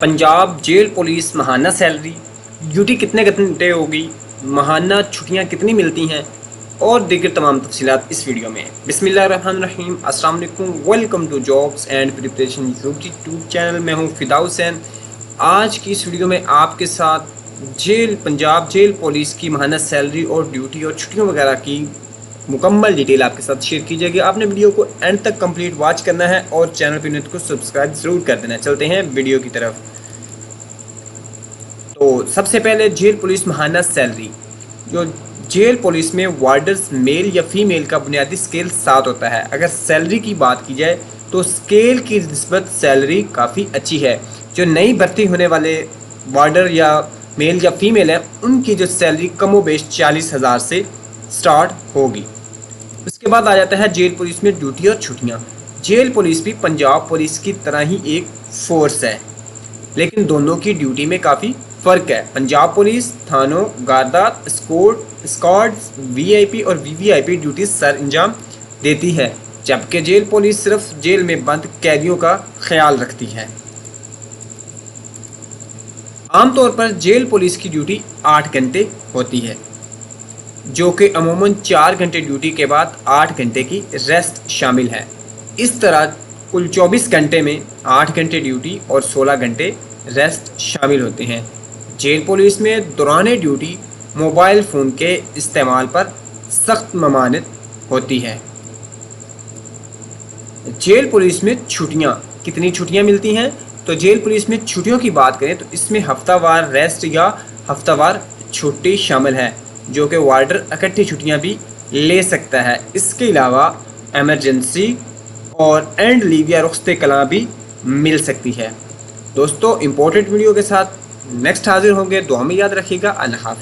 Punjab jail police माहाना salary, duty कितने घंटे होगी, माहाना छुट्टियां कितनी मिलती हैं और दीगर तमाम तफसीलात इस वीडियो में। बिस्मिल्लाहिर्रहमानिर्रहीम, अस्सलाम वालेकुम, welcome to jobs and preparation YouTube channel. मैं हूं फिदा हुसैन। आज की इस वीडियो में आपके साथ पंजाब जेल पुलिस की माहाना सैलरी और ड्यूटी और छुट्टियों वगैरह की मुकम्मल डिटेल आपके साथ शेयर की जाएगी। आपने वीडियो को एंड तक कंप्लीट वॉच करना है और चैनल पर को सब्सक्राइब ज़रूर कर देना है। चलते हैं वीडियो की तरफ। तो सबसे पहले जेल पुलिस माहाना सैलरी। जो जेल पुलिस में वार्डर्स मेल या फीमेल का बुनियादी स्केल 7 होता है। अगर सैलरी की बात की जाए तो स्केल की निस्बत सैलरी काफ़ी अच्छी है। जो नई भर्ती होने वाले वार्डर या मेल या फीमेल है, उनकी जो सैलरी कमो बेश 40,000 से स्टार्ट होगी। उसके बाद आ जाता है जेल पुलिस में ड्यूटी और छुट्टियाँ। जेल पुलिस भी पंजाब पुलिस की तरह ही एक फोर्स है, लेकिन दोनों की ड्यूटी में काफ़ी फ़र्क है। पंजाब पुलिस थानों, गारदात, स्क्वाड्स, वीआईपी और वीवीआईपी ड्यूटी सर अंजाम देती है, जबकि जेल पुलिस सिर्फ जेल में बंद कैदियों का ख्याल रखती है। आमतौर पर जेल पुलिस की ड्यूटी 8 घंटे होती है, जो कि अमूमन 4 घंटे ड्यूटी के बाद 8 घंटे की रेस्ट शामिल है। इस तरह कुल 24 घंटे में 8 घंटे ड्यूटी और 16 घंटे रेस्ट शामिल होते हैं। जेल पुलिस में दौरान ड्यूटी मोबाइल फ़ोन के इस्तेमाल पर सख्त ममानियत होती है। जेल पुलिस में छुट्टियां, कितनी छुट्टियां मिलती हैं? तो जेल पुलिस में छुट्टियों की बात करें तो इसमें हफ्तावार रेस्ट या हफ्तावार छुट्टी शामिल है, जो कि वार्डर इकट्ठी छुट्टियां भी ले सकता है। इसके अलावा एमरजेंसी और एंड लीव या रुख्सत कलां भी मिल सकती है। दोस्तों, इम्पोर्टेंट वीडियो के साथ नेक्स्ट हाजिर होंगे। दुआ में याद रखिएगा। अल्लाह हाफ़िज़।